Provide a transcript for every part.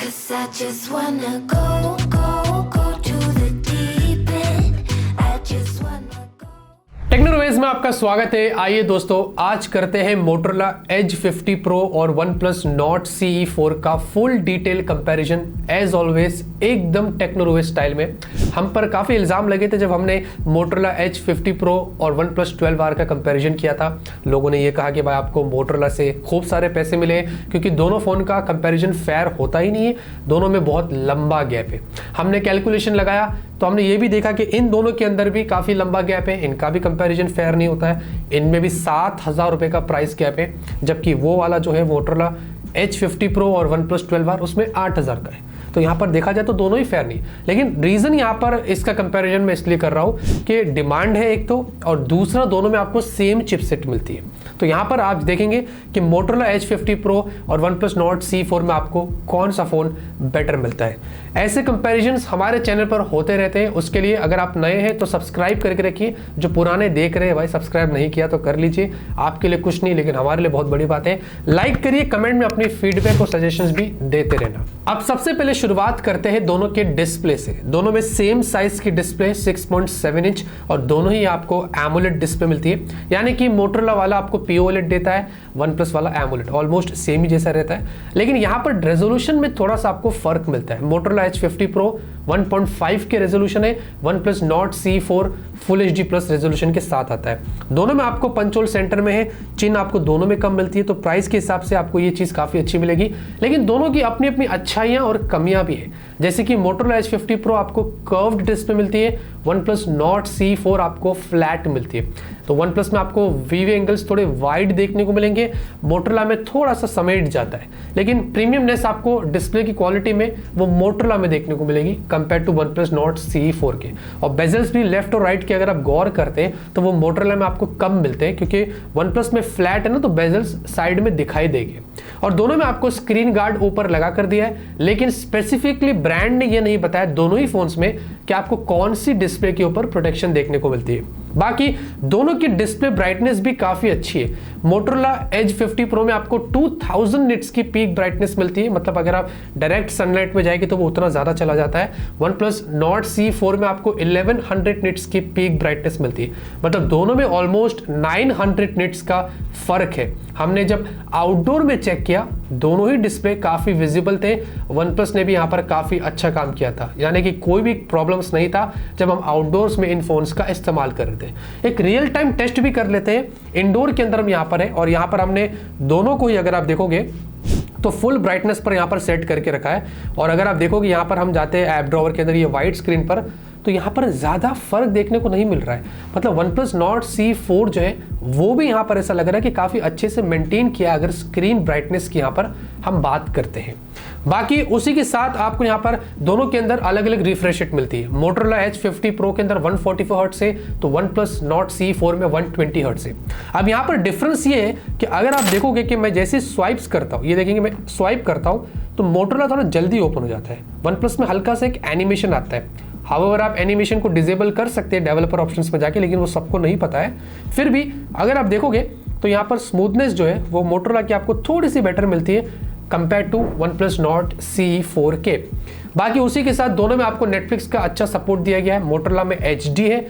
'Cause I just wanna go to the deep end. I just wanna go. टेक्नोरवेज में आपका स्वागत है। आइए दोस्तों, आज करते हैं मोटोरोला एज 50 प्रो और OnePlus Nord CE4 का full detail comparison. As always एकदम टेक्नोरवेज स्टाइल में। हम पर काफ़ी इल्ज़ाम लगे थे जब हमने मोटोरोला एज 50 प्रो और OnePlus 12R का कंपैरिजन किया था। लोगों ने ये कहा कि भाई आपको मोटोरोला से खूब सारे पैसे मिले क्योंकि दोनों फ़ोन का कंपैरिजन फेयर होता ही नहीं है, दोनों में बहुत लंबा गैप है। हमने कैलकुलेशन लगाया तो हमने ये भी देखा कि इन दोनों के अंदर भी काफ़ी लंबा गैप है, इनका भी कंपैरिजन फेयर नहीं होता है। इनमें भी 7,000 रुपये का प्राइस गैप है, जबकि वो वाला जो है मोटोरोला एज 50 प्रो और OnePlus 12R उसमें 8,000 का है। तो यहाँ पर देखा जाए तो दोनों ही फेयर नहीं, लेकिन रीज़न यहाँ पर इसका कंपैरिजन मैं इसलिए कर रहा हूँ कि डिमांड है एक तो, और दूसरा दोनों में आपको सेम चिपसेट मिलती है। तो यहाँ पर आप देखेंगे कि मोटोरोला एज 50 प्रो और OnePlus Nord CE4 में आपको कौन सा फ़ोन बेटर मिलता है। ऐसे कंपैरिजन्स हमारे चैनल पर होते रहते हैं। उसके लिए अगर आप नए हैं तो सब्सक्राइब करके रखिए। जो पुराने देख रहे हैं भाई, सब्सक्राइब नहीं किया तो कर लीजिए, आपके लिए कुछ नहीं लेकिन हमारे लिए बहुत बड़ी बात है। लाइक करिए, कमेंट में अपनी फीडबैक और सजेशंस भी देते रहना। अब सबसे पहले शुरुआत करते हैं दोनों के डिस्प्ले से। दोनों में सेम साइज की डिस्प्ले 6.7 इंच और दोनों ही आपको एमोलेड डिस्प्ले मिलती है, यानी कि मोटोरोला वाला आपको POLED देता है, OnePlus वाला एमोलेड। ऑलमोस्ट सेम ही जैसा रहता है, लेकिन यहाँ पर रेजोल्यूशन में थोड़ा सा आपको फर्क मिलता है। मोटोरोला एज 50 प्रो 1.5 के रेजोल्यूशन है, OnePlus Nord CE4 full HD plus resolution के साथ आता है। दोनों में आपको पंच होल सेंटर में है, चिन आपको दोनों में कम मिलती है, तो प्राइस के हिसाब से आपको ये चीज़ काफ़ी अच्छी मिलेगी। लेकिन दोनों की अपनी अपनी अच्छाइयाँ और कमियाँ भी है, जैसे कि मोटोरोला एज 50 प्रो आपको कर्व्ड डिस्प्ले मिलती है, OnePlus Nord CE4 आपको फ्लैट मिलती है। तो OnePlus में आपको वीव एंगल्स थोड़े वाइड देखने को मिलेंगे, मोटोरोला में थोड़ा सा समेट जाता है, लेकिन प्रीमियमनेस आपको डिस्प्ले की क्वालिटी में वो मोटोरोला में देखने को मिलेगी compare to OnePlus Nord CE4 के। और बेजल्स भी लेफ्ट और राइट के अगर आप गौर करते हैं तो वो मोटोरोला में आपको कम मिलते हैं, क्योंकि OnePlus में फ्लैट है ना, तो बेजल्स साइड में दिखाई देंगे। और दोनों में आपको स्क्रीन गार्ड ऊपर लगा कर दिया है, लेकिन स्पेसिफिकली ब्रांड ने ये नहीं बताया दोनों ही फोन्स में कि आपको कौन सी डिस्प्ले के ऊपर प्रोटेक्शन देखने को मिलती है। बाकी दोनों की डिस्प्ले ब्राइटनेस भी काफी अच्छी है। मोटोरोला एज 50 प्रो में आपको 2000 निट्स की पीक ब्राइटनेस मिलती है, मतलब अगर आप डायरेक्ट सनलाइट में जाएंगे तो वो उतना ज्यादा चला जाता है। OnePlus Nord CE4 में आपको 1100 निट्स की पीक ब्राइटनेस मिलती है, मतलब दोनों में ऑलमोस्ट 900 निट्स का फर्क है। हमने जब आउटडोर में चेक किया, दोनों ही डिस्प्ले काफी विजिबल थे। OnePlus ने भी यहाँ पर काफी अच्छा काम किया था, यानी कि कोई भी प्रॉब्लम्स नहीं था जब हम आउटडोर्स में इन फोन्स का इस्तेमाल कर रहे थे। एक रियल टाइम टेस्ट भी कर लेते हैं। इंडोर के अंदर हम यहाँ पर है, और यहाँ पर हमने दोनों को ही अगर आप देखोगे तो फुल ब्राइटनेस पर यहाँ पर सेट करके रखा है। और अगर आप देखोगे यहाँ पर हम जाते हैं ऐप ड्रॉवर के अंदर, ये वाइट स्क्रीन पर, तो यहाँ पर ज़्यादा फर्क देखने को नहीं मिल रहा है। मतलब OnePlus Nord CE4 जो है वो भी यहाँ पर ऐसा लग रहा है कि काफ़ी अच्छे से मेंटेन किया अगर स्क्रीन ब्राइटनेस की यहाँ पर हम बात करते हैं। बाकी उसी के साथ आपको यहाँ पर दोनों के अंदर अलग अलग रिफ्रेश रेट मिलती है। मोटोरोला एज 50 प्रो के अंदर 144 हर्ट्ज है, तो OnePlus Nord CE4 में 120 हर्ट्ज है। अब यहाँ पर डिफरेंस ये है कि अगर आप देखोगे कि मैं जैसे स्वाइप्स करता हूँ, ये देखेंगे मैं स्वाइप करता हूँ तो मोटोरोला थोड़ा जल्दी ओपन हो जाता है, OnePlus में हल्का सा एक एनिमेशन आता है। हाउएवर आप एनिमेशन को डिसेबल कर सकते हैं डेवलपर ऑप्शंस में जाके, लेकिन वो सबको नहीं पता है। फिर भी अगर आप देखोगे तो यहाँ पर स्मूथनेस जो है वो मोटोरोला की आपको थोड़ी सी बेटर मिलती है compare to OnePlus Nord CE4 के। बाकी उसी के साथ दोनों में आपको नेटफ्लिक्स का अच्छा सपोर्ट दिया गया है। मोटोरोला में HD है,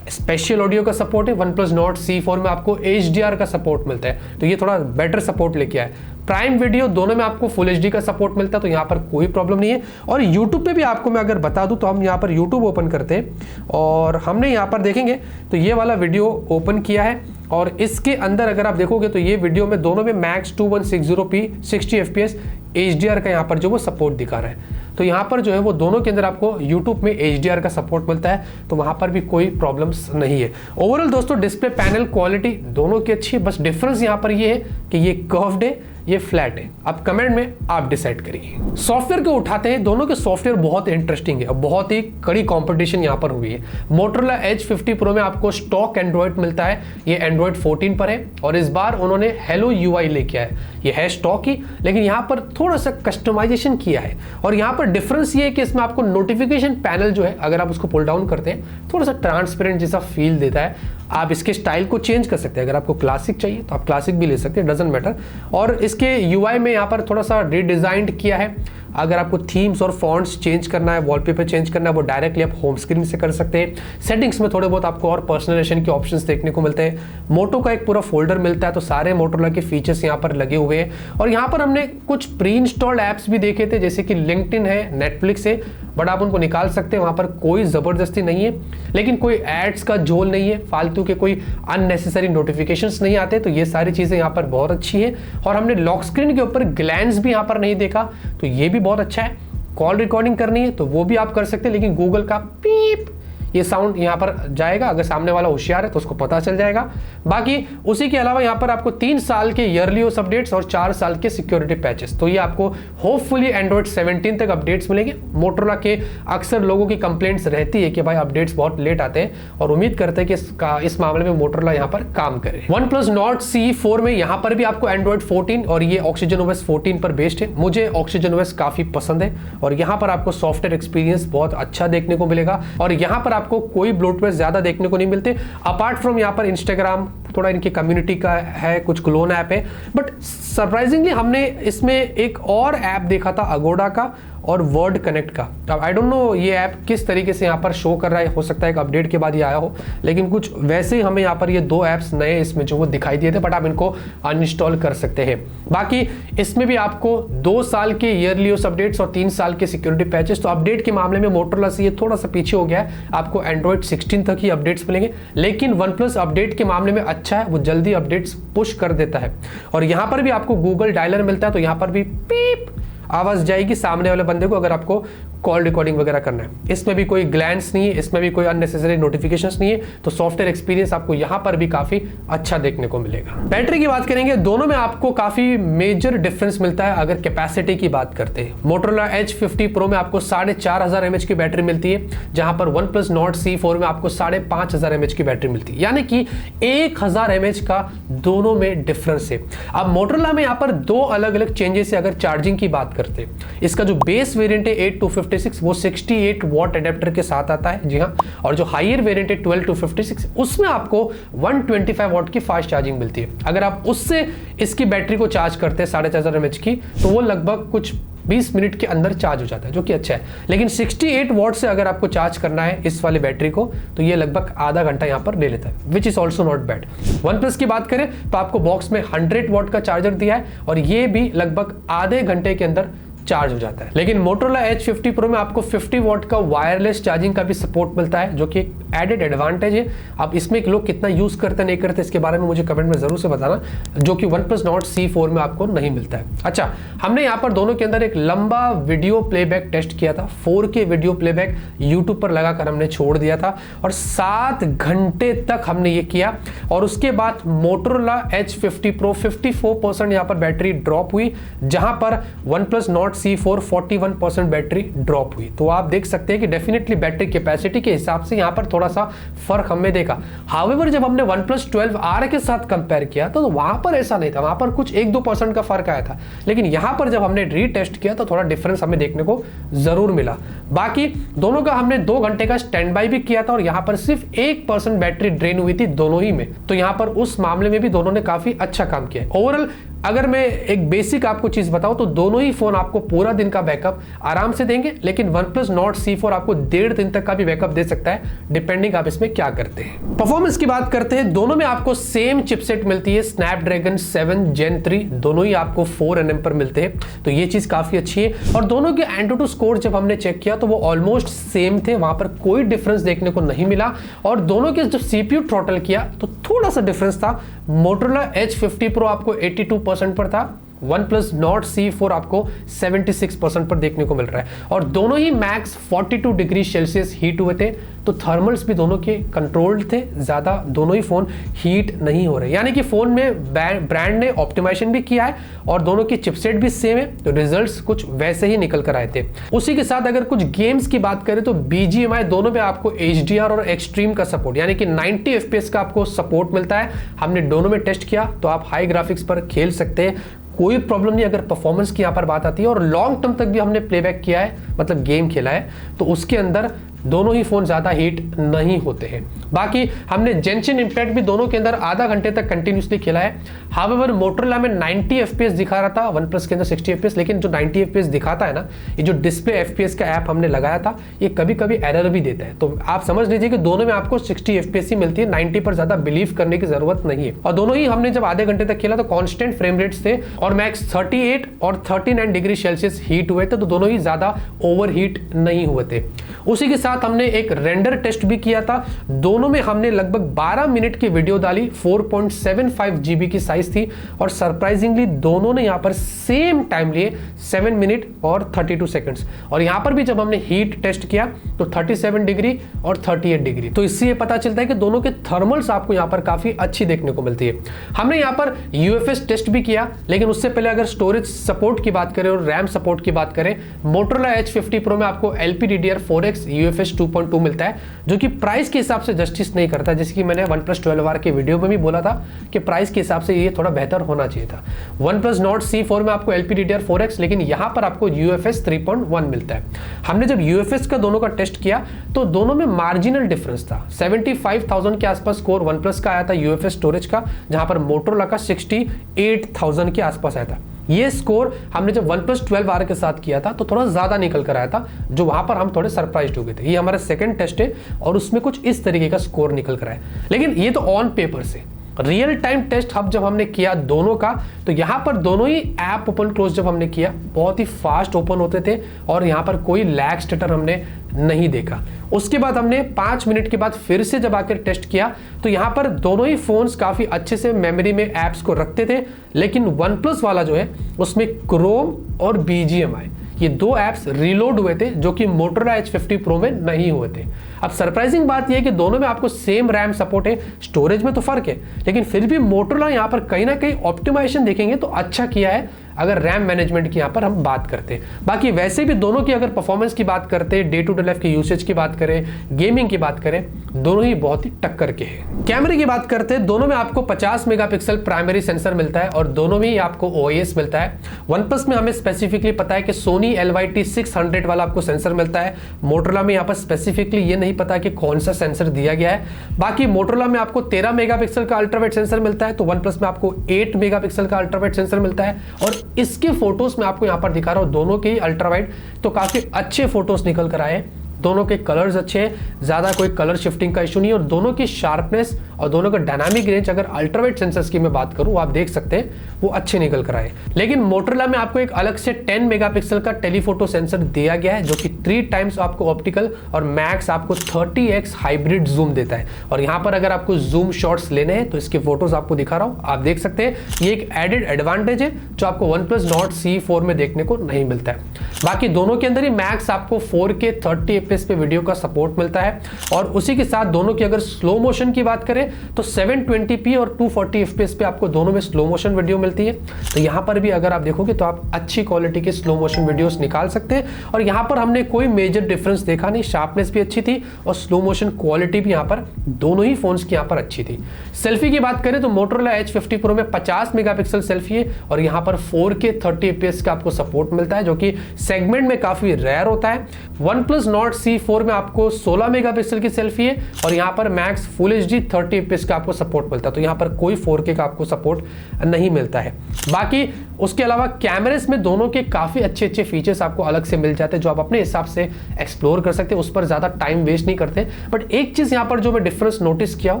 स्पेशल ऑडियो का सपोर्ट है। OnePlus Nord CE4 में आपको HDR का सपोर्ट मिलता है, तो ये थोड़ा बेटर सपोर्ट लेके आए। प्राइम वीडियो दोनों में आपको फुल HD का सपोर्ट मिलता है, तो यहाँ पर कोई प्रॉब्लम नहीं है। और YouTube पे भी आपको मैं अगर बता दूं तो हम यहाँ पर YouTube ओपन करते हैं और हमने यहाँ पर देखेंगे तो ये वाला वीडियो ओपन किया है, और इसके अंदर अगर आप देखोगे तो ये वीडियो में दोनों में मैक्स 2160p 60 fps HDR का यहाँ पर जो वो सपोर्ट दिखा रहा है। तो यहाँ पर जो है वो दोनों के अंदर आपको YouTube में HDR का सपोर्ट मिलता है, तो वहाँ पर भी कोई प्रॉब्लम्स नहीं है। ओवरऑल दोस्तों डिस्प्ले पैनल क्वालिटी दोनों की अच्छी है, बस डिफरेंस यहाँ पर ये है कि ये कर्व्ड है, ये फ्लैट है। अब कमेंट में आप डिसाइड करिए। सॉफ्टवेयर को उठाते हैं, दोनों के सॉफ्टवेयर बहुत इंटरेस्टिंग है और बहुत ही कड़ी कंपटीशन यहाँ पर हुई है। मोटोरोला एज 50 प्रो में आपको स्टॉक एंड्रॉइड मिलता है, ये एंड्रॉइड 14 पर है, और इस बार उन्होंने हेलो UI लेके आया। ये है स्टॉक ही, लेकिन यहाँ पर थोड़ा सा कस्टमाइजेशन किया है। और यहाँ पर डिफरेंस ये है कि इसमें आपको नोटिफिकेशन पैनल जो है अगर आप उसको पुल डाउन करते हैं थोड़ा सा ट्रांसपेरेंट जैसा फील देता है। आप इसके स्टाइल को चेंज कर सकते हैं, अगर आपको क्लासिक चाहिए तो आप क्लासिक भी ले सकते हैं, डजंट मैटर। और इसके UI में यहाँ पर थोड़ा सा रीडिजाइंड किया है। अगर आपको थीम्स और फॉन्ट्स चेंज करना है, वॉलपेपर चेंज करना है, वो डायरेक्टली आप होम स्क्रीन से कर सकते हैं। सेटिंग्स में थोड़े बहुत आपको और पर्सनलाइजेशन के ऑप्शंस देखने को मिलते हैं। मोटो का एक पूरा फोल्डर मिलता है, तो सारे मोटोरोला के फीचर्स यहाँ पर लगे हुए हैं। और यहाँ पर हमने कुछ प्री इंस्टॉल्ड ऐप्स भी देखे थे, जैसे कि लिंक्डइन है, नेटफ्लिक्स है, बट आप उनको निकाल सकते हैं, वहाँ पर कोई ज़बरदस्ती नहीं है, लेकिन कोई एड्स का झोल नहीं है, फालतू के कोई अननेसेसरी नोटिफिकेशंस नहीं आते, तो ये सारी चीज़ें यहाँ पर बहुत अच्छी है। और हमने लॉक स्क्रीन के ऊपर ग्लैंस भी यहाँ पर नहीं देखा, तो ये भी बहुत अच्छा है। कॉल रिकॉर्डिंग करनी है तो वो भी आप कर सकते हैं, लेकिन गूगल का पीप ये साउंड यहाँ पर जाएगा, अगर सामने वाला होशियार है तो उसको पता चल जाएगा। बाकी उसी के अलावा यहाँ पर आपको 3 साल के ईयरली ओएस अपडेट्स और 4 साल के सिक्योरिटी पैचेस, तो ये आपको होपफुली एंड्रॉइड 17 तक अपडेट्स मिलेंगे। मोटोरोला के अक्सर लोगों की कंप्लेंट्स रहती है कि भाई अपडेट्स बहुत लेट आते हैं, और उम्मीद करते हैं कि इस मामले में मोटोरोला यहाँ पर काम करे। OnePlus Nord CE4 में यहाँ पर भी आपको एंड्रॉइड 14 और ये OxygenOS 14 पर बेस्ड है। मुझे OxygenOS काफी पसंद है, और यहाँ पर आपको सॉफ्टवेयर एक्सपीरियंस बहुत अच्छा देखने को मिलेगा, और यहाँ पर आपको कोई ब्लोटवेयर ज्यादा देखने को नहीं मिलते, अपार्ट फ्रॉम यहाँ पर इंस्टाग्राम थोड़ा इनकी कम्युनिटी का है, कुछ क्लोन ऐप है। बट सरप्राइजिंगली हमने इसमें एक और ऐप देखा था अगोडा का और वर्ड कनेक्ट का। अब आई डोंट नो ये ऐप किस तरीके से यहाँ पर शो कर रहा है, हो सकता है एक अपडेट के बाद ये आया हो, लेकिन कुछ वैसे ही हमें यहाँ पर ये 2 ऐप्स नए इसमें जो वो दिखाई दिए थे, बट आप इनको अनइंस्टॉल कर सकते हैं। बाकी इसमें भी आपको 2 साल के ईयरली ओएस अपडेट्स और 3 साल के सिक्योरिटी पैचेस, तो अपडेट के मामले में मोटोरोला से ये थोड़ा सा पीछे हो गया है, आपको एंड्रॉइड 16 तक ही अपडेट्स मिलेंगे। लेकिन OnePlus अपडेट के मामले में अच्छा है, वो जल्दी अपडेट्स पुश कर देता है। और यहाँ पर भी आपको गूगल डायलर मिलता है, तो यहाँ पर भी पीप आवाज जाएगी सामने वाले बंदे को अगर आपको कॉल रिकॉर्डिंग वगैरह करना है। इसमें भी कोई ग्लैंस नहीं है, इसमें भी कोई अननेसेसरी नोटिफिकेशंस नहीं है, तो सॉफ्टवेयर एक्सपीरियंस आपको यहाँ पर भी काफी अच्छा देखने को मिलेगा। बैटरी की बात करेंगे, दोनों में आपको काफी मेजर डिफरेंस मिलता है। अगर कैपेसिटी की बात करते हैं, मोटोरोला Edge 50 Pro में आपको 4500 mAh की बैटरी मिलती है, जहां पर OnePlus Nord CE4 में आपको 5500 mAh की बैटरी मिलती है, यानी कि 1000 mAh का दोनों में डिफरेंस है। अब मोटोरोला में यहाँ पर 2 अलग अलग चेंजेस है अगर चार्जिंग की बात करते हैं। इसका जो बेस वेरिएंट है 8256 वो 68 वॉट एडेप्टर के साथ आता है, जी हाँ, और जो हायर वेरिएंट है 1256 उसमें आपको 125 वॉट की फास्ट चार्जिंग मिलती है। अगर आप उससे इसकी बैटरी को चार्ज करते हैं 4500 mAh की, तो वो लगभग कुछ 20 मिनट के अंदर चार्ज हो जाता है, जो कि अच्छा है। लेकिन 68 वॉट से अगर आपको चार्ज करना है इस वाली बैटरी को, तो ये लगभग आधा घंटा यहाँ पर ले लेता है, which is also not bad. OnePlus की बात करें तो आपको बॉक्स में 100 वॉट का चार्जर दिया है, और ये भी लगभग आधे घंटे के अंदर चार्ज हो जाता है। लेकिन मोटोरोला Edge 50 Pro में आपको 50 वॉट का वायरलेस चार्जिंग का भी सपोर्ट मिलता है, जो कि एडेड एडवांटेज है। अब इसमें लोग कितना यूज करते नहीं करते इसके बारे में मुझे कमेंट में जरूर से बताना, जो कि OnePlus Nord CE4 में आपको नहीं मिलता है। अच्छा, हमने यहाँ पर दोनों के अंदर एक लंबा वीडियो प्लेबैक टेस्ट किया था, 4K वीडियो प्लेबैक यूट्यूब पर लगाकर हमने छोड़ दिया था, और 7 घंटे तक हमने ये किया, और उसके बाद मोटोरोला Edge 50 Pro 54% यहाँ पर बैटरी ड्रॉप हुई, जहां पर OnePlus Nord C4 41% battery drop हुई। तो आप देख सकते हैं कि डेफिनेटली बैटरी कैपेसिटी के हिसाब से यहाँ पर थोड़ा सा फर्क हमने देखा। हाउएवर जब हमने OnePlus 12R के साथ कंपेयर किया तो वहां पर ऐसा नहीं था, वहां पर कुछ 1-2% का फर्क आया था, लेकिन यहाँ पर जब हमने रीटेस्ट किया तो थोड़ा डिफरेंस हमें देखने को जरूर मिला। बाकी दोनों का हमने 2 घंटे का स्टैंड बाय भी किया था, और यहाँ पर सिर्फ 1% बैटरी ड्रेन हुई थी दोनों ही में, तो यहाँ पर उस मामले में भी दोनों ने काफी अच्छा काम किया। ओवरऑल अगर मैं एक बेसिक आपको चीज बताऊं तो दोनों ही फोन आपको पूरा दिन का बैकअप आराम से देंगे, लेकिन OnePlus Nord C4 आपको 1.5 दिन तक का भी बैकअप दे सकता है, डिपेंडिंग आप इसमें क्या करते हैं। परफॉर्मेंस की बात करते हैं, दोनों में आपको सेम चिपसेट मिलती है, Snapdragon 7 Gen 3, दोनों ही आपको 4nm पर मिलते हैं, तो ये चीज काफी अच्छी है। और दोनों के Antutu स्कोर जब हमने चेक किया तो वो ऑलमोस्ट सेम थे, वहां पर कोई डिफरेंस देखने को नहीं मिला। और दोनों के जब CPU थ्रॉटल किया तो थोड़ा सा डिफरेंस था, मोटोरोला Edge 50 Pro आपको 82% पर था, OnePlus Nord C4 आपको 76% पर देखने को मिल रहा है, और दोनों ही मैक्स 42 डिग्री सेल्सियस हीट हुए थे, तो थर्मल्स भी दोनों के कंट्रोल्ड थे, ज्यादा दोनों ही फोन हीट नहीं हो रहे, यानी कि फोन में ब्रांड ने ऑप्टिमाइजेशन भी किया है और दोनों की चिपसेट भी सेम है, तो रिजल्ट्स कुछ वैसे ही निकल कर आए थे। उसी के साथ अगर कुछ गेम्स की बात करें तो BGMI दोनों में आपको HDR और एक्सट्रीम का सपोर्ट, यानी कि 90 FPS का आपको सपोर्ट मिलता है। हमने दोनों में टेस्ट किया तो आप हाई ग्राफिक्स पर खेल सकते हैं, कोई प्रॉब्लम नहीं। अगर परफॉर्मेंस की यहाँ पर बात आती है, और लॉन्ग टर्म तक भी हमने प्लेबैक किया है, मतलब गेम खेला है, तो उसके अंदर दोनों ही फोन ज्यादा हीट नहीं होते हैं। बाकी हमने जेंशिन इम्पैक्ट भी दोनों के अंदर आधा घंटे तक कंटिन्यूसली खेला है। हावेवर मोटरोला में 90 FPS दिखा रहा था, वन प्लस के अंदर 60 FPS, लेकिन जो 90 FPS दिखाता है ना, ये जो डिस्प्ले FPS का ऐप हमने लगाया था, ये कभी कभी एरर भी देता है। तो आप समझ लीजिए कि दोनों में आपको 60 FPS ही मिलती है, 90 पर ज्यादा बिलीव करने की जरूरत नहीं है। और दोनों ही हमने जब आधे घंटे तक खेला तो कांस्टेंट फ्रेम रेट्स थे और मैक्स 38 और 39 डिग्री सेल्सियस हीट हुए थे, तो दोनों ही ज्यादा ओवर हीट नहीं हुए थे। उसी के साथ हमने एक रेंडर टेस्ट भी किया था। दोनों में हमने लगभग 12 मिनट की वीडियो डाली, 4.75 GB की साइज थी और सरप्राइजिंगली दोनों ने यहां पर सेम टाइम लिए 7 मिनट और 32 सेकंड्स। और यहां पर भी जब हमने हीट टेस्ट किया तो 37 डिग्री और 38 डिग्री, तो इससे ये पता चलता है कि दोनों के थर्मल्स आपको यहां पर काफी अच्छी देखने को मिलती है। हमने यहां पर UFS टेस्ट भी किया, लेकिन उससे पहले अगर स्टोरेज सपोर्ट की बात करें और रैम सपोर्ट की बात करें, मोटरोला H50 Pro में आपको LPDDR4X UFS 2.2 मिलता है, जो कि प्राइस के हिसाब से जस्टिस नहीं करता। जैसे कि मैंने OnePlus 12R के वीडियो में भी बोला था कि प्राइस के हिसाब से ये थोड़ा बेहतर होना चाहिए था। OnePlus Nord C4 में आपको LPDDR4X, लेकिन यहां पर आपको UFS 3.1 मिलता है। हमने जब UFS का दोनों का टेस्ट किया तो दोनों में मार्जिनल डिफरेंस था। 75,000 के आसपास स्कोर OnePlus का आया था UFS स्टोरेज का, जहां पर मोटरोला का 68,000 के आसपास आया था। ये स्कोर हमने जब OnePlus 12R के साथ किया था तो थोड़ा ज्यादा निकल कर आया था, जो वहां पर हम थोड़े सरप्राइज्ड हो गए थे। ये हमारा सेकंड टेस्ट है और उसमें कुछ इस तरीके का स्कोर निकल कर आया, लेकिन ये तो ऑन पेपर से। रियल टाइम टेस्ट अब जब हमने किया दोनों का, तो यहां पर दोनों ही ऐप ओपन क्लोज जब हमने किया बहुत ही फास्ट ओपन होते थे और यहां पर कोई लैग स्टेटर हमने नहीं देखा। उसके बाद हमने 5 मिनट के बाद फिर से जब आकर टेस्ट किया तो यहां पर दोनों ही फोन्स काफी अच्छे से मेमोरी में एप्स को रखते थे, लेकिन OnePlus वाला जो है उसमें क्रोम और BGMI ये दो ऐप्स रीलोड हुए थे, जो कि मोटरोला H50 Pro में नहीं हुए थे। अब सरप्राइजिंग बात यह है कि दोनों में आपको सेम रैम सपोर्ट है, स्टोरेज में तो फर्क है, लेकिन फिर भी मोटरोला यहां पर कहीं ना कहीं ऑप्टिमाइजेशन देखेंगे तो अच्छा किया है अगर रैम मैनेजमेंट की यहां पर हम बात करते हैं। बाकी वैसे भी दोनों की अगर परफॉर्मेंस की बात करते हैं, डे टू डे लाइफ के यूसेज की बात करें, गेमिंग की बात करें, दोनों ही बहुत ही टक्कर के हैं। कैमरे की बात करते हैं, दोनों में आपको 50 मेगापिक्सल प्राइमरी सेंसर मिलता है और दोनों में ही आपको OIS मिलता है। OnePlus में हमें स्पेसिफिकली पता है कि Sony LYT600 वाला आपको सेंसर मिलता है। मोटरोला में यहाँ पर स्पेसिफिकली ये नहीं पता कि कौन सा सेंसर दिया गया है। बाकी मोटरोला में आपको 13 मेगापिक्सल का अल्ट्रावाइड सेंसर मिलता है, तो OnePlus में आपको 8 मेगापिक्सल का अल्ट्रावाइड सेंसर मिलता है। और इसके फोटोज में आपको यहां पर दिखा रहा हूं दोनों के ही अल्ट्रावाइड, तो काफी अच्छे फोटोज निकल कर आए। दोनों के कलर्स अच्छे हैं, ज्यादा कोई कलर शिफ्टिंग का इशू नहीं है और दोनों की शार्पनेस और दोनों का डायनामिक रेंज, अगर अल्ट्रावाइड सेंसर्स की मैं बात करूं, आप देख सकते हैं वो अच्छे निकल कर आए। लेकिन मोटरोला में आपको एक अलग से 10 मेगापिक्सल का टेलीफोटो सेंसर दिया गया है, जो कि 3 टाइम्स आपको ऑप्टिकल और मैक्स आपको 30x हाइब्रिड जूम देता है। और यहां पर अगर आपको जूम शॉट्स लेने हैं तो इसके फोटोज आपको दिखा रहा हूं, आप देख सकते हैं। ये एक एडेड एडवांटेज है जो आपको OnePlus Nord C4 में देखने को नहीं मिलता है। बाकी दोनों के अंदर ही मैक्स आपको 4K 30 FPS पे वीडियो का सपोर्ट मिलता है और उसी के साथ दोनों की अगर स्लो मोशन की बात करें तो 720p और 240 FPS पे आपको दोनों में स्लो मोशन वीडियो मिलती है। तो यहां पर भी अगर आप देखोगे तो आप अच्छी क्वालिटी के स्लो मोशन वीडियोस निकाल सकते हैं और यहां पर हमने कोई मेजर डिफरेंस देखा नहीं। शार्पनेस भी अच्छी थी और स्लो मोशन क्वालिटी भी यहां पर दोनों ही फोन्स की यहां पर अच्छी थी। सेल्फी की बात करें तो मोटरोला H50 Pro में 50 मेगापिक्सल सेल्फी है और यहां पर 4K 30 FPS का आपको सपोर्ट मिलता है, जो कि सेगमेंट में काफी रेयर होता है। OnePlus Nord C4 में आपको 16 मेगापिक्सल की सेल्फी है और यहां पर मैक्स फुल HD 30 FPS का आपको सपोर्ट मिलता है, तो यहां पर कोई 4K का आपको सपोर्ट नहीं मिलता है। बाकी उसके अलावा कैमरेस में दोनों के काफी अच्छे अच्छे फीचर्स आपको अलग से मिल जाते हैं, जो आप अपने हिसाब से एक्सप्लोर कर सकते हैं, उस पर ज्यादा टाइम वेस्ट नहीं करते। बट एक चीज यहां पर जो मैं डिफरेंस नोटिस किया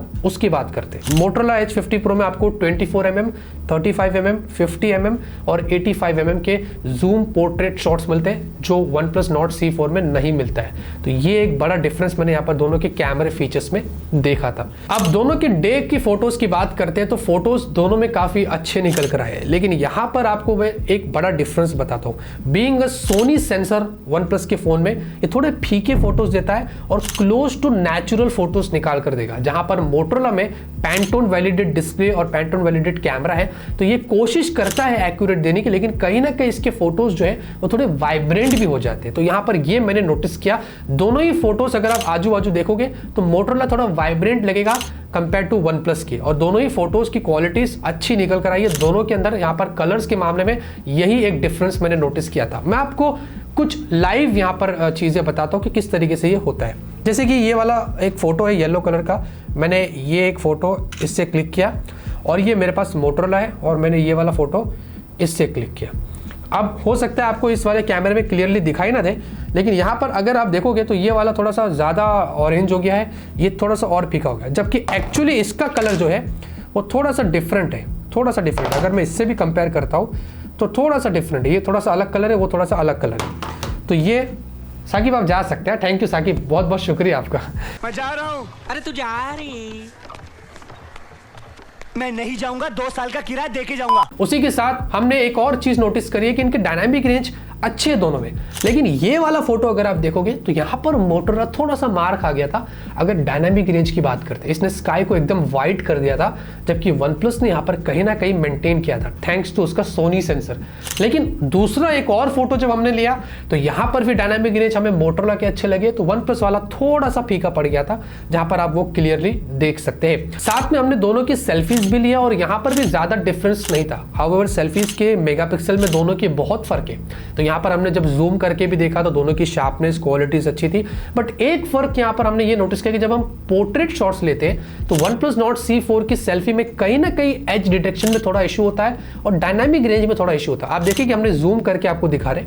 उसकी बात करते हैं। मोटरोला H50 Pro में आपको 24mm, 35mm, 50mm और 85mm के जूम पोर्ट्रेट शॉट्स मिलते हैं, जो OnePlus Nord C4 में नहीं मिलता है। तो ये एक बड़ा डिफरेंस मैंने यहाँ पर दोनों के कैमरे फीचर्स में देखा था। अब दोनों के डे की फोटोज की बात करते हैं तो फोटोज दोनों में काफी अच्छे निकल कर आए, लेकिन यहाँ पर आपको मैं एक बड़ा डिफरेंस बताता हूँ। Being a Sony sensor OnePlus के फोन में ये थोड़े फीके फोटोज देता है और क्लोज टू नेचुरल फोटोज निकाल कर देगा, जहां पर मोटरोला में पैंटोन वैलिडेट डिस्प्ले और पैंटोन वैलिडेट कैमरा है, तो ये कोशिश करता है एक्यूरेट देने की, लेकिन कहीं ना कहीं इसके फोटोज जो है वो थोड़े वाइब्रेंट भी हो जाते हैं। तो यहाँ पर ये मैंने नोटिस किया, दोनों ही फोटोज अगर आप आजू बाजू देखोगे तो मोटरोला थोड़ा वाइब्रेंट लगेगा कंपेयर टू OnePlus की, और दोनों ही फोटोज की क्वालिटीज अच्छी निकल कर आई है दोनों के अंदर। यहाँ पर कलर्स के मामले में यही एक डिफरेंस मैंने नोटिस किया था। मैं आपको कुछ लाइव यहाँ पर चीजें बताता हूँ कि किस तरीके से ये होता है। जैसे कि ये वाला एक फ़ोटो है येलो कलर का, मैंने ये एक फ़ोटो इससे क्लिक किया और ये मेरे पास मोटरोला है और मैंने ये वाला फ़ोटो इससे क्लिक किया। अब हो सकता है आपको इस वाले कैमरे में क्लियरली दिखाई ना दे, लेकिन यहाँ पर अगर आप देखोगे तो ये वाला थोड़ा सा ज़्यादा ऑरेंज हो गया है, ये थोड़ा सा और फीका हो गया, जबकि एक्चुअली इसका कलर जो है वो थोड़ा सा डिफरेंट है, थोड़ा सा डिफरेंट। अगर मैं इससे भी कंपेयर करता हूँ तो थोड़ा सा डिफरेंट है, ये थोड़ा सा अलग कलर है, वो थोड़ा सा अलग कलर है। तो ये साकिब आप जा सकते हैं। थैंक यू साकिब, बहुत बहुत शुक्रिया आपका। मैं जा रहा हूँ। अरे तू जा रही? मैं नहीं जाऊंगा, 2 साल का किराया दे के जाऊंगा। उसी के साथ हमने एक और चीज नोटिस करी है कि इनके डायनामिक रेंज अच्छे दोनों में, लेकिन ये वाला फोटो अगर आप देखोगे तो यहाँ पर मोटरोला थोड़ा सा मार खा गया था। अगर डायनामिक रेंज की बात करते हैं, इसने स्काई को एकदम वाइट कर दिया था, जबकि वन प्लस ने यहाँ पर कहीं ना कहीं मेंटेन किया था थैंक्स टू उसका सोनी सेंसर। लेकिन दूसरा एक और फोटो जब हमने लिया तो यहाँ पर भी डायनामिक रेंज हमें मोटरोला के अच्छे लगे, तो वन प्लस वाला थोड़ा सा फीका पड़ गया था, जहां पर आप वो क्लियरली देख सकते हैं। साथ में हमने दोनों की सेल्फीज भी लिया और यहाँ पर भी ज्यादा डिफरेंस नहीं था। हाउएवर सेल्फीज के मेगापिक्सल में दोनों के बहुत फर्क है, तो यहाँ पर हमने जब जूम करके भी देखा तो दोनों की शार्पनेस क्वालिटीज अच्छी थी। बट एक फर्क यहाँ पर हमने ये नोटिस किया कि जब हम पोर्ट्रेट शॉट्स लेते हैं तो OnePlus Nord C4 की सेल्फी में कहीं ना कहीं एज डिटेक्शन में थोड़ा इशू होता है और डायनामिक रेंज में थोड़ा इशू होता है। आप देखिए कि हमने जूम करके आपको दिखा रहे,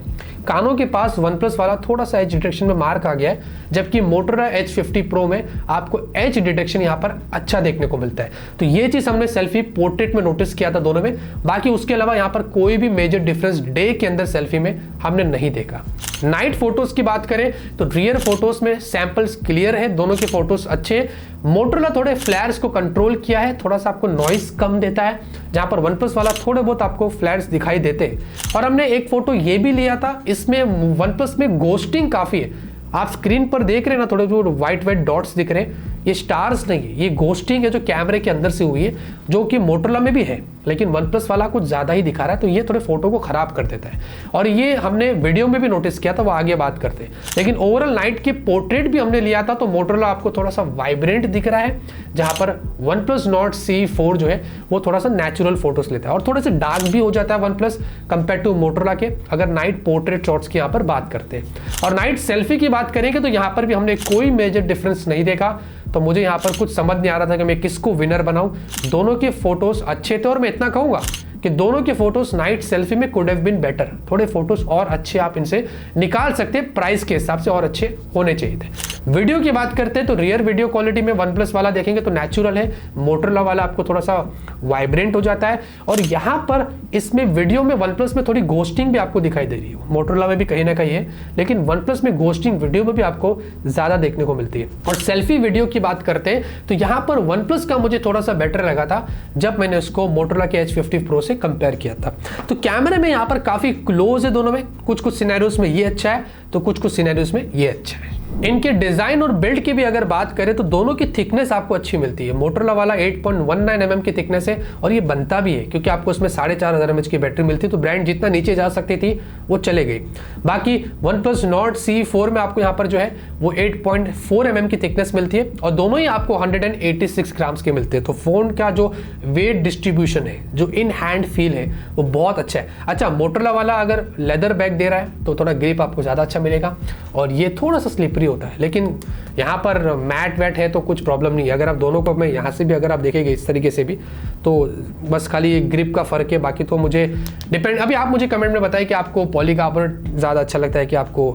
कानों के पास OnePlus वाला थोड़ा सा एज डिटेक्शन में मार्क आ गया है, जबकि Motorola Edge 50 Pro में आपको एज डिटेक्शन यहाँ पर अच्छा देखने को मिलता है। तो ये चीज हमने सेल्फी पोर्ट्रेट में नोटिस किया था दोनों में। बाकी उसके अलावा यहाँ पर कोई भी मेजर डिफरेंस डे के अंदर सेल्फी में हमने नहीं देखा। नाइट फोटोज की बात करें तो रियर फोटोज में सैंपल्स क्लियर है, दोनों के फोटोज अच्छे। मोटरोला थोड़े फ्लैर्स को कंट्रोल किया है, थोड़ा सा आपको नॉइस कम देता है, जहां पर OnePlus वाला थोड़े बहुत आपको फ्लैर्स दिखाई देते हैं। और हमने एक फोटो ये भी लिया था, इसमें OnePlus में गोस्टिंग काफी है। आप स्क्रीन पर देख रहे हैं ना, थोड़े जो व्हाइट डॉट्स दिख रहे हैं, ये स्टार्स नहीं है, ये गोस्टिंग है जो कैमरे के अंदर से हुई है, जो कि मोटरोला में भी है, लेकिन OnePlus वाला कुछ ज्यादा ही दिखा रहा है, तो ये थोड़े फोटो को खराब कर देता है। और ये हमने वीडियो में भी नोटिस किया था, वो आगे बात करते हैं। लेकिन ओवरऑल नाइट के पोर्ट्रेट भी हमने लिया था तो मोटरोला आपको थोड़ा सा वाइब्रेंट दिख रहा है, जहां पर OnePlus Nord C4 जो है वो थोड़ा सा नेचुरल फोटोज लेता है और थोड़े से डार्क भी हो जाता है OnePlus कंपेयर टू मोटरोला के, अगर नाइट पोर्ट्रेट शॉट्स की यहाँ पर बात करते हैं। और नाइट सेल्फी की बात करेंगे तो यहाँ पर भी हमने कोई मेजर डिफरेंस नहीं देखा, तो मुझे यहाँ पर कुछ समझ नहीं आ रहा था कि मैं किसको विनर बनाऊं। दोनों के फोटोज अच्छे थे और मैं इतना कहूंगा कि दोनों के फोटोज नाइट सेल्फी में कुड हैव बीन बेटर, थोड़े फोटोज और अच्छे आप इनसे निकाल सकते हैं, प्राइस के हिसाब से और अच्छे होने चाहिए थे। वीडियो की बात करते हैं तो रियर वीडियो क्वालिटी में OnePlus वाला देखेंगे तो नेचुरल है, मोटरोला वाला आपको थोड़ा सा वाइब्रेंट हो जाता है। और यहाँ पर इसमें वीडियो में OnePlus में थोड़ी गोस्टिंग भी आपको दिखाई दे रही है, मोटरोला में भी कहीं ना कहीं है, लेकिन OnePlus में गोस्टिंग वीडियो में भी आपको ज्यादा देखने को मिलती है। और सेल्फी वीडियो की बात करते हैं तो यहाँ पर OnePlus का मुझे थोड़ा सा बेटर लगा था जब मैंने उसको मोटरोला के Edge 50 Pro से कंपेयर किया था। तो कैमरे में यहाँ पर काफी क्लोज है दोनों में, कुछ सिनेरियोस में ये अच्छा है तो कुछ सिनेरियोस में ये अच्छा है। इनके डिजाइन और बिल्ड की भी अगर बात करें तो दोनों की थिकनेस आपको अच्छी मिलती है। मोटरोला वाला 8.19 mm की थिकनेस है और ये बनता भी है क्योंकि आपको उसमें 4500 mAh की बैटरी मिलती है, तो ब्रांड जितना नीचे जा सकती थी वो चले गई। बाकी OnePlus Nord C4 में आपको यहाँ पर जो है वो 8.4 mm की थिकनेस मिलती है और दोनों ही आपको 186 ग्राम्स के मिलते हैं। तो फोन का जो वेट डिस्ट्रीब्यूशन है, जो इन हैंड फील है, वो बहुत अच्छा है। अच्छा, मोटरोला वाला अगर लेदर बैग दे रहा है तो थोड़ा ग्रिप आपको ज्यादा अच्छा मिलेगा और ये थोड़ा सा स्लिपरी होता है, लेकिन यहाँ पर मैट वैट है तो कुछ प्रॉब्लम नहीं है। अगर आप दोनों को मैं यहाँ से भी अगर आप देखेंगे इस तरीके से भी, तो बस खाली ग्रिप का फर्क है, बाकी तो मुझे डिपेंड। अभी आप मुझे कमेंट में बताइए कि आपको पॉलीकार्बोनेट ज़्यादा अच्छा लगता है कि आपको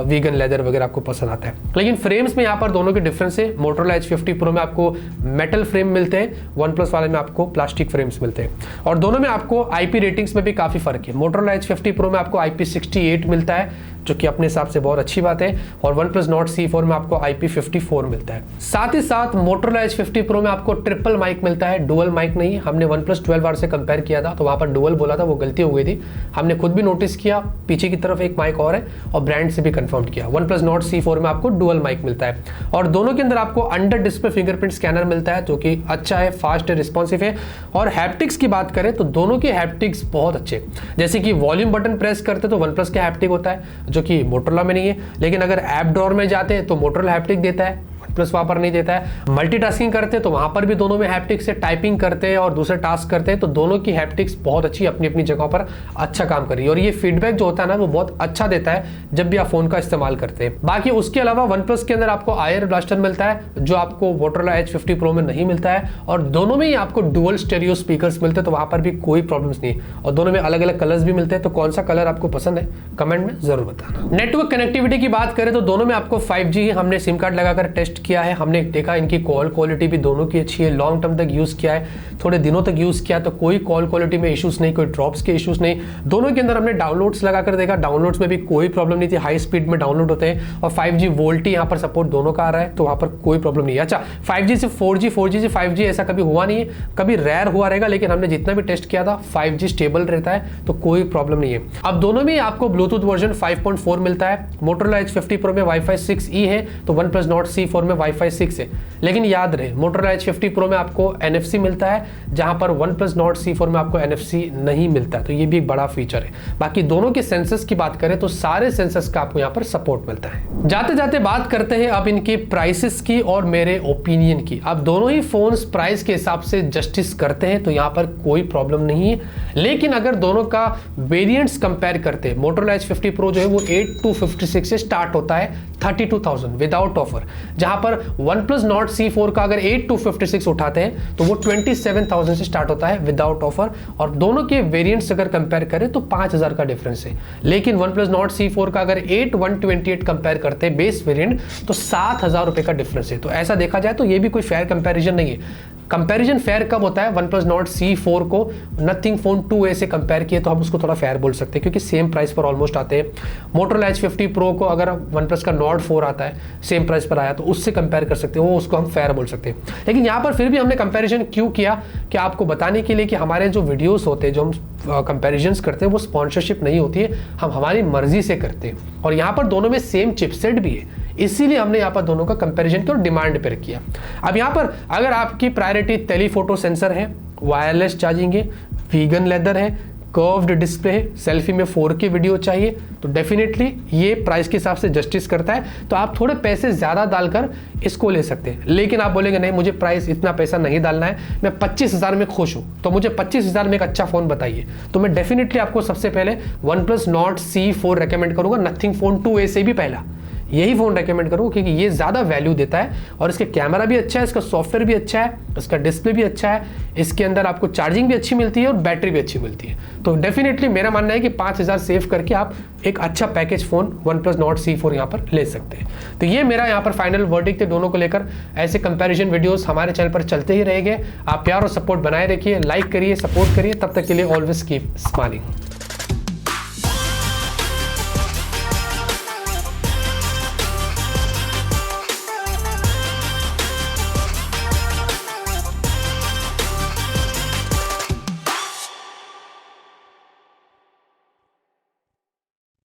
वीगन लेदर वगैरह आपको पसंद आता है। लेकिन फ्रेम्स में यहाँ पर दोनों के डिफरेंस है। मोटरोला Edge 50 Pro में आपको मेटल फ्रेम मिलते हैं, OnePlus वाले में आपको प्लास्टिक फ्रेम्स मिलते हैं और दोनों में आपको IP रेटिंग्स में भी काफ़ी फर्क है। मोटरोला Edge 50 Pro में आपको IP68 मिलता है, जो कि अपने हिसाब से बहुत अच्छी बात है, और OnePlus Nord C4 में आपको IP54 मिलता है। साथ ही साथ Motorola Edge 50 Pro में आपको ट्रिपल माइक मिलता है, डुअल माइक नहीं। हमने OnePlus 12R से कंपेयर किया था तो वहां पर डुअल बोला था, वो गलती हो गई थी। हमने खुद भी नोटिस किया, पीछे की तरफ एक माइक और है और ब्रांड से भी कंफर्म किया। OnePlus Nord C4 में आपको डुअल माइक मिलता है और दोनों के अंदर आपको अंडर डिस्प्ले फिंगरप्रिंट स्कैनर मिलता है, जो कि अच्छा है, फास्ट है, रिस्पॉन्सिव है। और हैप्टिक्स की बात करें तो दोनों के हैप्टिक्स बहुत अच्छे, जैसे कि वॉल्यूम बटन प्रेस करते तो OnePlus का हैप्टिक होता है जो कि मोटरोला में नहीं है, लेकिन अगर ऐप ड्रॉअर में जाते हैं तो मोटरोला हैप्टिक देता है, प्लस वहां पर नहीं देता है। मल्टीटास्किंग करते हैं तो वहां पर भी दोनों में हैप्टिक्स से टाइपिंग करते हैं और दूसरे टास्क करते हैं तो दोनों की हैप्टिक्स बहुत अच्छी अपनी अपनी जगह पर अच्छा काम कर रही है और ये फीडबैक जो होता है ना वो बहुत अच्छा देता है जब भी आप फोन का इस्तेमाल करते हैं। बाकी उसके अलावा OnePlus के अंदर आपको आयर ब्लास्टर मिलता है जो आपको Motorola Edge 50 Pro में नहीं मिलता है और दोनों में ही आपको डुअल स्टेरियो स्पीकर्स मिलते हैं तो वहां पर भी कोई प्रॉब्लम्स नहीं है और दोनों में अलग अलग कलर्स भी मिलते हैं। तो कौन सा कलर आपको पसंद है कमेंट में जरूर बताना। नेटवर्क कनेक्टिविटी की बात करें तो दोनों में आपको 5G ही हमने सिम कार्ड लगाकर टेस्ट किया है, हमने देखा इनकी कॉल क्वालिटी भी दोनों की अच्छी है, लॉन्ग टर्म तक यूज किया है, थोड़े दिनों तक यूज किया तो कोई कॉल क्वालिटी में इश्यूज नहीं, कोई ड्रॉप्स के इश्यूज नहीं। दोनों के अंदर हमने डाउनलोड्स लगाकर देखा, डाउनलोड्स में भी कोई प्रॉब्लम नहीं थी, हाई स्पीड में डाउनलोड होते हैं और 5G वोल्टी यहाँ पर सपोर्ट दोनों का आ रहा है तो वहां पर कोई प्रॉब्लम नहीं है। अच्छा 5G से 4G 4G से 5G ऐसा कभी हुआ नहीं है, कभी रेयर हुआ रहेगा लेकिन हमने जितना भी टेस्ट किया था 5G स्टेबल रहता है तो कोई प्रॉब्लम नहीं है। अब दोनों में आपको ब्लूटूथ वर्जन 5.4 मिलता है। Motorola Edge 50 Pro में Wi-Fi 6E है तो OnePlus Nord C4 में Wi-Fi 6 है। लेकिन याद रहे Motorola Edge 50 Pro में आपको NFC मिलता है जहां पर OnePlus Nord C4 में आपको NFC नहीं मिलता है तो ये भी एक बड़ा फीचर है। बाकी दोनों के सेंसर्स की बात करें तो सारे सेंसर्स का आपको यहाँ पर सपोर्ट मिलता है। जाते जाते बात करते हैं अब इनके प्राइसेस की और मेरे ओपिनियन की। अब दोनों ही फोन्स प्राइस के हिसाब से जस्टिस करते हैं तो यहाँ पर कोई प्रॉब्लम नहीं है, लेकिन अगर दोनों का वेरिएंट्स कंपेयर करते हैं Motorola Edge 50 Pro जो है वो 8,256 से स्टार्ट होता है 32,000 विदाउट ऑफर, जहां पर OnePlus Nord C4 का अगर 8,256 उठाते हैं तो वो 27,000 से स्टार्ट होता है विदाउट ऑफर और दोनों के वेरिएंट्स अगर कंपेयर करें तो 5,000 का डिफरेंस है। लेकिन OnePlus Nord C4 का अगर 8,128 कंपेयर करते हैं बेस वेरिएंट तो 7,000 रुपए का डिफरेंस है। तो ऐसा देखा जाए तो ये भी कोई फेयर कंपैरिजन नहीं है। कंपैरिजन फेयर कब होता है, OnePlus Nord C4 को Nothing Phone 2a से कंपेयर किए तो हम उसको थोड़ा फेयर बोल सकते हैं क्योंकि सेम प्राइस पर ऑलमोस्ट आते हैं। Motorola Edge 50 Pro को अगर OnePlus का Nord 4 आता है सेम प्राइस पर आया तो उससे कंपेयर कर सकते हैं, वो उसको हम फेयर बोल सकते हैं। लेकिन यहाँ पर फिर भी हमने कंपैरिजन क्यों किया कि आपको बताने के लिए कि हमारे जो वीडियोस होते हैं जो हम कंपैरिजन्स करते हैं वो स्पॉन्सरशिप नहीं होती है, हम हमारी मर्जी से करते हैं और यहाँ पर दोनों में सेम चिपसेट भी है इसीलिए हमने यहाँ पर दोनों का कंपैरिजन किया और डिमांड पर किया। अब यहाँ पर अगर आपकी प्रायोरिटी टेलीफोटो सेंसर है, वायरलेस चार्जिंग है, वीगन लेदर है, कर्व्ड डिस्प्ले है, सेल्फी में 4K वीडियो चाहिए तो डेफिनेटली ये प्राइस के हिसाब से जस्टिस करता है। तो आप थोड़े पैसे ज़्यादा डालकर इसको ले सकते हैं। लेकिन आप बोलेंगे नहीं मुझे प्राइस इतना पैसा नहीं डालना है, मैं 25,000 में खुश हूँ तो मुझे 25,000 में एक अच्छा फ़ोन बताइए, तो मैं डेफिनेटली आपको सबसे पहले OnePlus Nord C4 रेकमेंड करूँगा, Nothing Phone 2a से भी पहला यही फ़ोन रेकमेंड करूँ क्योंकि ये ज़्यादा वैल्यू देता है और इसके कैमरा भी अच्छा है, इसका सॉफ्टवेयर भी अच्छा है, इसका डिस्प्ले भी अच्छा है, इसके अंदर आपको चार्जिंग भी अच्छी मिलती है और बैटरी भी अच्छी मिलती है। तो डेफिनेटली मेरा मानना है कि 5,000 सेव करके आप एक अच्छा package phone OnePlus Nord C4 यहाँ पर ले सकते हैं। तो ये मेरा यहाँ पर फाइनल वर्डिक्ट है दोनों को लेकर। ऐसे कंपेरिजन वीडियोस हमारे चैनल पर चलते ही रहेंगे। आप प्यार और सपोर्ट बनाए रखिए, लाइक करिए, सपोर्ट करिए। तब तक के लिए ऑलवेज कीप स्माइलिंग।